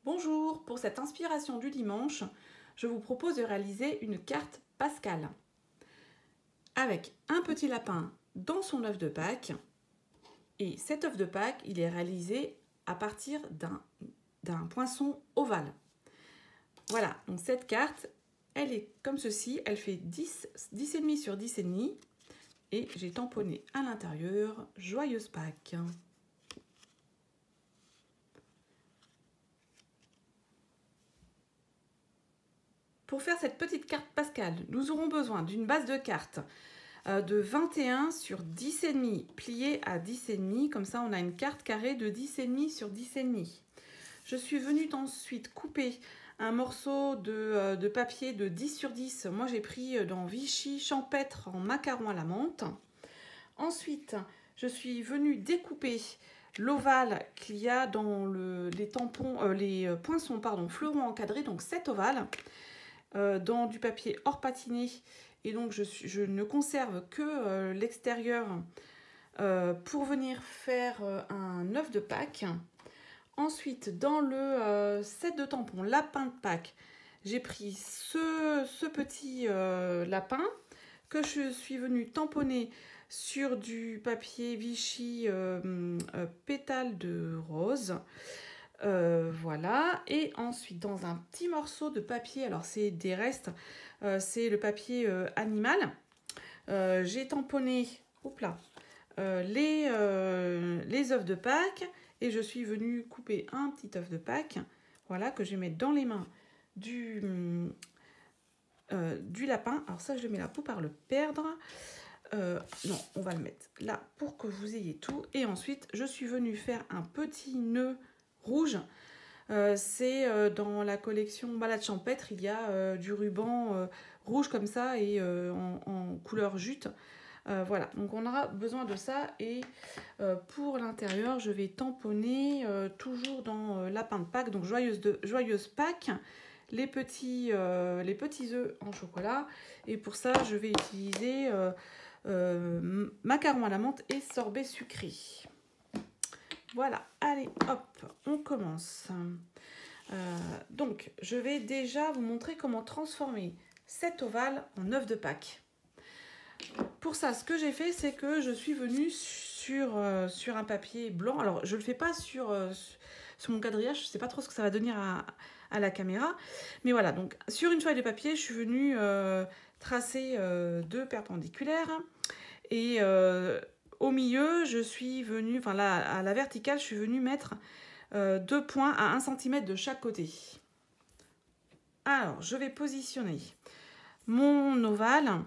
Bonjour, pour cette inspiration du dimanche, je vous propose de réaliser une carte Pascal avec un petit lapin dans son œuf de Pâques. Et cet œuf de Pâques, il est réalisé à partir d'un poinçon ovale. Voilà, donc cette carte, elle est comme ceci, elle fait 10,5 sur 10,5 et j'ai tamponné à l'intérieur « Joyeuse Pâques ». Pour faire cette petite carte Pascal, nous aurons besoin d'une base de cartes de 21 sur 10,5 pliée à 10,5. Comme ça, on a une carte carrée de 10,5 sur 10,5. Je suis venue ensuite couper un morceau de papier de 10 sur 10. Moi, j'ai pris dans Vichy champêtre en macaron à la menthe. Ensuite, je suis venue découper l'ovale qu'il y a dans les poinçons fleurons encadrés, donc 7 ovales. Dans du papier hors patiné et donc je ne conserve que l'extérieur pour venir faire un œuf de Pâques. Ensuite, dans le set de tampons lapin de Pâques, j'ai pris ce petit lapin que je suis venue tamponner sur du papier Vichy pétale de rose. Voilà, et ensuite dans un petit morceau de papier, alors c'est des restes, c'est le papier animal, j'ai tamponné les œufs de Pâques et je suis venue couper un petit œuf de Pâques, voilà, que je vais mettre dans les mains du lapin. Alors ça, je le mets là pour pas le perdre. Non, on va le mettre là pour que vous ayez tout. Et ensuite, je suis venue faire un petit nœud rouge. C'est dans la collection Balade champêtre, il y a du ruban rouge comme ça et en couleur jute. Voilà, donc on aura besoin de ça. Et pour l'intérieur, je vais tamponner toujours dans lapin de Pâques, donc joyeuse Pâques, les petits œufs en chocolat. Et pour ça, je vais utiliser macaron à la menthe et sorbet sucré. Voilà, allez, hop, on commence. Donc, je vais déjà vous montrer comment transformer cet ovale en œuf de Pâques. Pour ça, ce que j'ai fait, c'est que je suis venue sur un papier blanc. Alors, je ne le fais pas sur mon quadrillage, je ne sais pas trop ce que ça va donner à la caméra. Mais voilà, donc sur une feuille de papier, je suis venue tracer 2 perpendiculaires. Et au milieu, je suis venue, enfin là, à la verticale, je suis venue mettre 2 points à 1 cm de chaque côté. Alors, je vais positionner mon ovale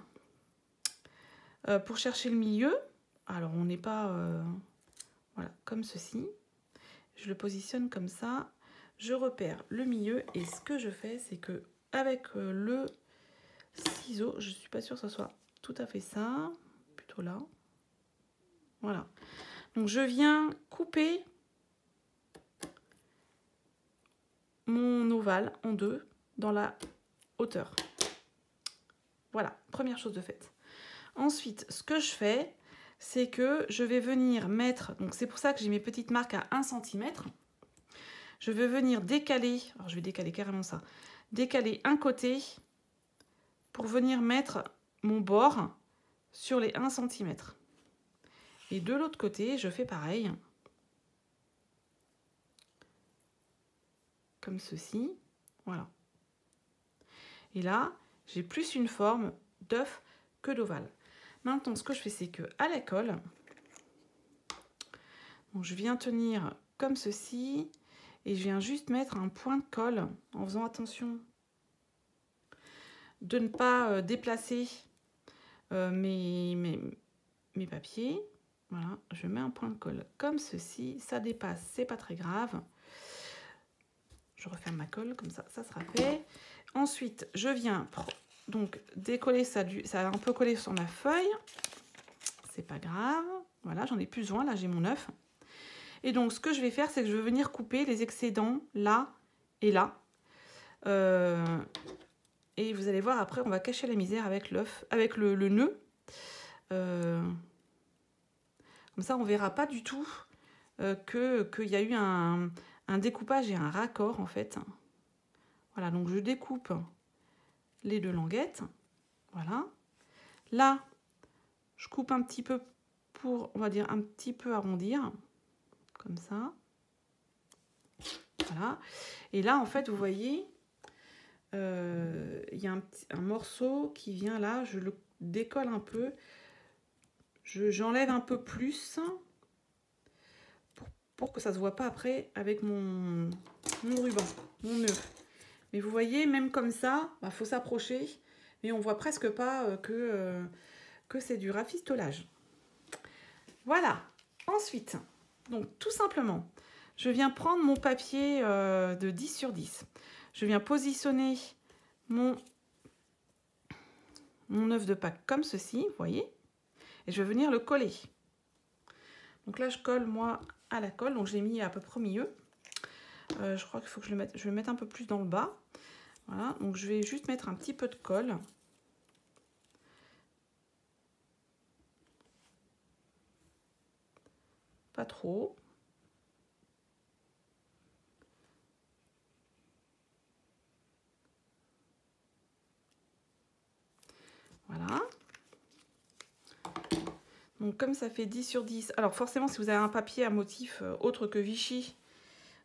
pour chercher le milieu. Alors, on n'est pas... voilà, comme ceci. Je le positionne comme ça. Je repère le milieu. Et ce que je fais, c'est que avec le ciseau, je ne suis pas sûre que ce soit tout à fait ça. Plutôt là. Voilà. Donc, je viens couper mon ovale en 2 dans la hauteur. Voilà, première chose de faite. Ensuite, ce que je fais, c'est que je vais venir mettre, donc c'est pour ça que j'ai mes petites marques à 1 cm. Je vais venir décaler, alors je vais décaler carrément ça, décaler un côté pour venir mettre mon bord sur les 1 cm. Et de l'autre côté, je fais pareil. Comme ceci, voilà. Et là, j'ai plus une forme d'œuf que d'ovale. Maintenant, ce que je fais, c'est que à la colle, donc je viens tenir comme ceci et je viens juste mettre un point de colle en faisant attention de ne pas déplacer mes papiers. Voilà, je mets un point de colle comme ceci. Ça dépasse, c'est pas très grave. Je referme ma colle, comme ça, ça sera fait. Ensuite, je viens donc décoller ça, ça a un peu collé sur ma feuille. C'est pas grave. Voilà, j'en ai plus besoin. Là, j'ai mon œuf. Et donc, ce que je vais faire, c'est que je vais venir couper les excédents là et là. Et vous allez voir, après, on va cacher la misère avec l'œuf, avec le nœud. Comme ça, on verra pas du tout qu'il y a eu un un découpage et un raccord en fait. Voilà, donc je découpe les deux languettes. Voilà. Là, je coupe un petit peu pour, on va dire, un petit peu arrondir. Comme ça. Voilà. Et là, en fait, vous voyez, il y a un morceau qui vient là. Je le décolle un peu. J'enlève un peu plus pour que ça ne se voit pas après avec mon ruban, mon nœud. Mais vous voyez, même comme ça, bah, faut s'approcher. Mais on voit presque pas que c'est du rafistolage. Voilà. Ensuite, donc tout simplement, je viens prendre mon papier de 10 sur 10. Je viens positionner mon œuf de Pâques comme ceci, vous voyez. Et je vais venir le coller. Donc là, je colle moi à la colle. Donc je l'ai mis à peu près au milieu. Je crois qu'il faut que je vais le mettre un peu plus dans le bas. Voilà, donc je vais juste mettre un petit peu de colle. Pas trop. Voilà. Donc comme ça fait 10 sur 10. Alors forcément, si vous avez un papier à motif autre que Vichy,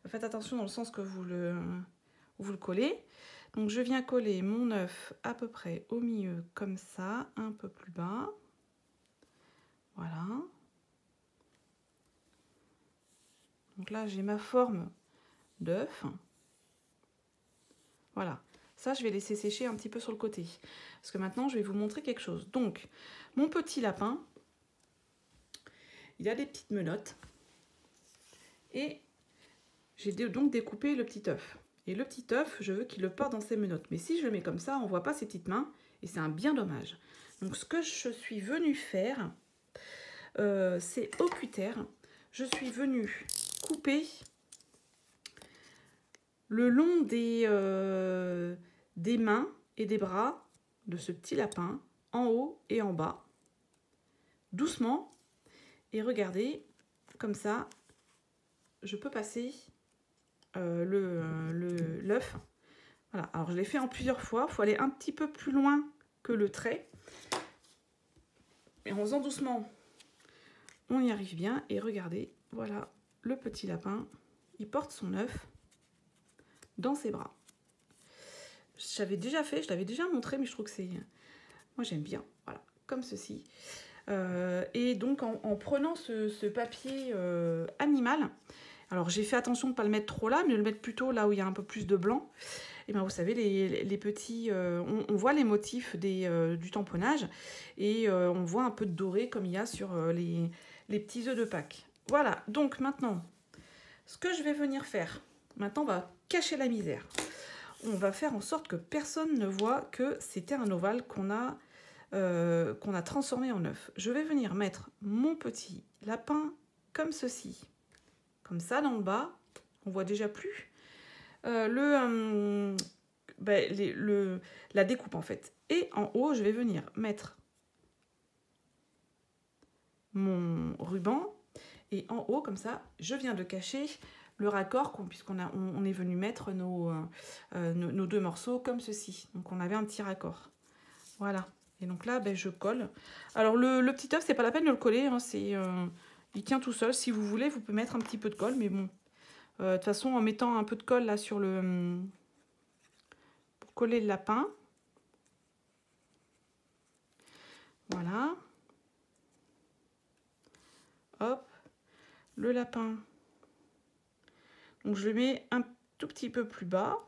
faites attention dans le sens que vous le collez. Donc je viens coller mon œuf à peu près au milieu comme ça, un peu plus bas. Voilà. Donc là j'ai ma forme d'œuf. Voilà. Ça je vais laisser sécher un petit peu sur le côté. Parce que maintenant je vais vous montrer quelque chose. Donc mon petit lapin, il a des petites menottes. Et j'ai donc découpé le petit œuf. Et le petit œuf, je veux qu'il le porte dans ses menottes. Mais si je le mets comme ça, on ne voit pas ses petites mains. Et c'est un bien dommage. Donc ce que je suis venue faire, c'est au cutter. Je suis venue couper le long des mains et des bras de ce petit lapin, en haut et en bas. Doucement. Et regardez, comme ça, je peux passer l'œuf. Voilà, alors je l'ai fait en plusieurs fois. Il faut aller un petit peu plus loin que le trait. Et en faisant doucement, on y arrive bien. Et regardez, voilà, le petit lapin, il porte son œuf dans ses bras. J'avais déjà fait, je l'avais déjà montré, mais je trouve que c'est... Moi, j'aime bien. Voilà, comme ceci. Et donc, en prenant ce papier animal, alors j'ai fait attention de ne pas le mettre trop là, mais de le mettre plutôt là où il y a un peu plus de blanc. Et bien vous savez, les petits, on voit les motifs du tamponnage et on voit un peu de doré comme il y a sur les petits œufs de Pâques. Voilà, donc maintenant, ce que je vais venir faire, maintenant on va cacher la misère. On va faire en sorte que personne ne voit que c'était un ovale qu'on a transformé en œuf. Je vais venir mettre mon petit lapin comme ceci. Comme ça, dans le bas, on voit déjà plus la découpe en fait. Et en haut, je vais venir mettre mon ruban. Et en haut, comme ça, je viens de cacher le raccord puisqu'on est venu mettre nos deux morceaux comme ceci. Donc on avait un petit raccord. Voilà. Et donc là, je colle. Alors le petit œuf, c'est pas la peine de le coller. Hein, il tient tout seul. Si vous voulez, vous pouvez mettre un petit peu de colle. Mais bon, de toute façon, en mettant un peu de colle là sur pour coller le lapin. Voilà. Hop. Le lapin. Donc je le mets un tout petit peu plus bas.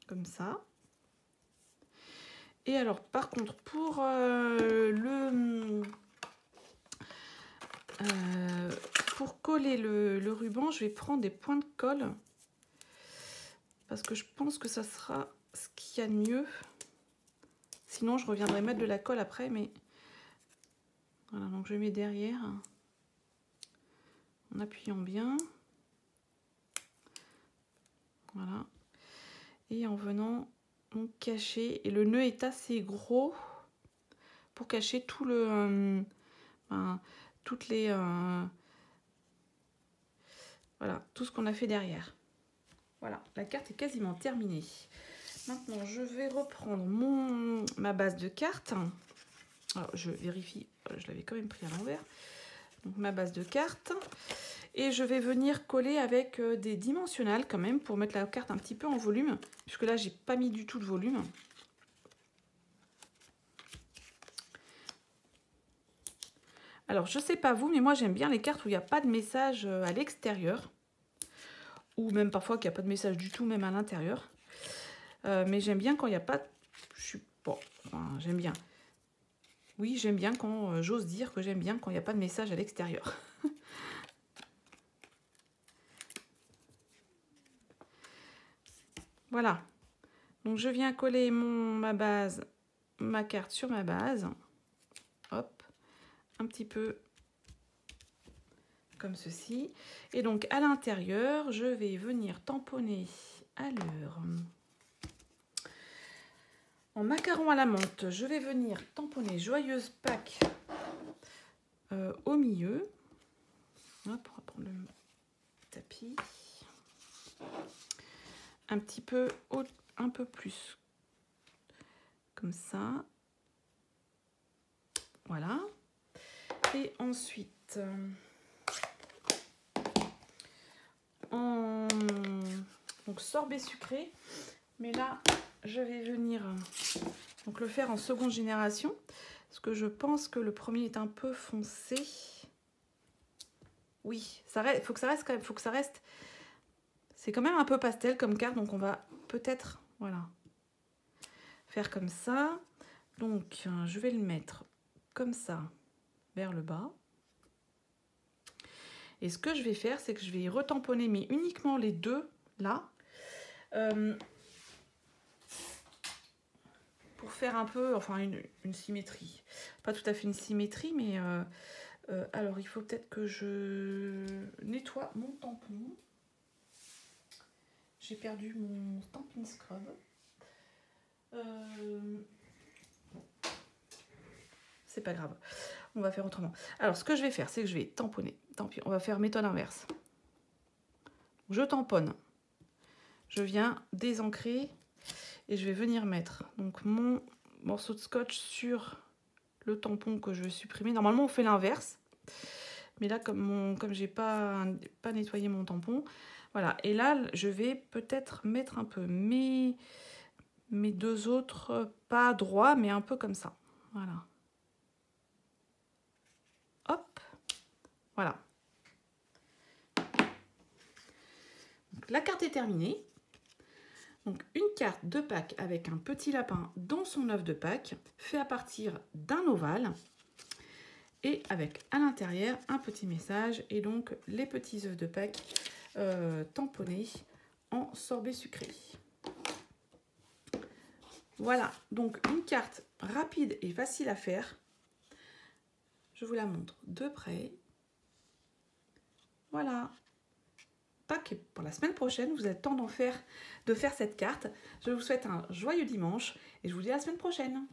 Comme ça. Et alors, par contre, pour pour coller le ruban, je vais prendre des points de colle. Parce que je pense que ça sera ce qu'il y a de mieux. Sinon, je reviendrai mettre de la colle après, mais... Voilà, donc je mets derrière. En appuyant bien. Voilà. Et en venant cacher. Et le nœud est assez gros pour cacher tout toutes les... voilà, tout ce qu'on a fait derrière. Voilà, la carte est quasiment terminée. Maintenant, je vais reprendre ma base de cartes. Alors, je vérifie, je l'avais quand même pris à l'envers. Donc, ma base de cartes. Et je vais venir coller avec des dimensionnels quand même pour mettre la carte un petit peu en volume. Puisque là, j'ai pas mis du tout de volume. Alors, je sais pas vous, mais moi, j'aime bien les cartes où il n'y a pas de message à l'extérieur. Ou même parfois qu'il n'y a pas de message du tout, même à l'intérieur. Mais j'aime bien quand il n'y a pas... Bon, enfin, j'aime bien. Oui, j'aime bien quand... j'ose dire que j'aime bien quand il n'y a pas de message à l'extérieur. Voilà. Donc, je viens coller ma carte sur ma base. Hop. Un petit peu comme ceci. Et donc, à l'intérieur, je vais venir tamponner à l'heure. En macaron à la menthe, je vais venir tamponner Joyeuse Pâques au milieu. Hop, on va prendre le tapis. Un petit peu, un peu plus. Comme ça. Voilà. Et ensuite, donc sorbet sucré. Mais là, je vais venir donc le faire en seconde génération. Parce que je pense que le premier est un peu foncé. Oui, il faut que ça reste quand même. Faut que ça reste. C'est quand même un peu pastel comme carte. Donc on va peut-être, voilà, faire comme ça. Donc je vais le mettre comme ça vers le bas. Et ce que je vais faire, c'est que je vais retamponner, mais uniquement les deux là. Pour faire un peu, enfin une symétrie. Pas tout à fait une symétrie, mais alors il faut peut-être que je nettoie mon tampon. J'ai perdu mon Stampin' Scrub. C'est pas grave, on va faire autrement. Alors ce que je vais faire, c'est que je vais tamponner. Tant pis, on va faire méthode inverse. Je tamponne. Je viens désancrer et je vais venir mettre donc mon morceau de scotch sur le tampon que je veux supprimer. Normalement, on fait l'inverse. Mais là, comme j'ai pas nettoyé mon tampon, voilà. Et là, je vais peut-être mettre un peu mes deux autres, pas droits, mais un peu comme ça. Voilà. Hop. Voilà. Donc, la carte est terminée. Donc, une carte de Pâques avec un petit lapin dans son œuf de Pâques, fait à partir d'un ovale. Et avec à l'intérieur un petit message et donc les petits œufs de Pâques tamponnés en sorbet sucré. Voilà, donc une carte rapide et facile à faire. Je vous la montre de près. Voilà. Pâques pour la semaine prochaine, vous avez le temps de faire cette carte. Je vous souhaite un joyeux dimanche et je vous dis à la semaine prochaine.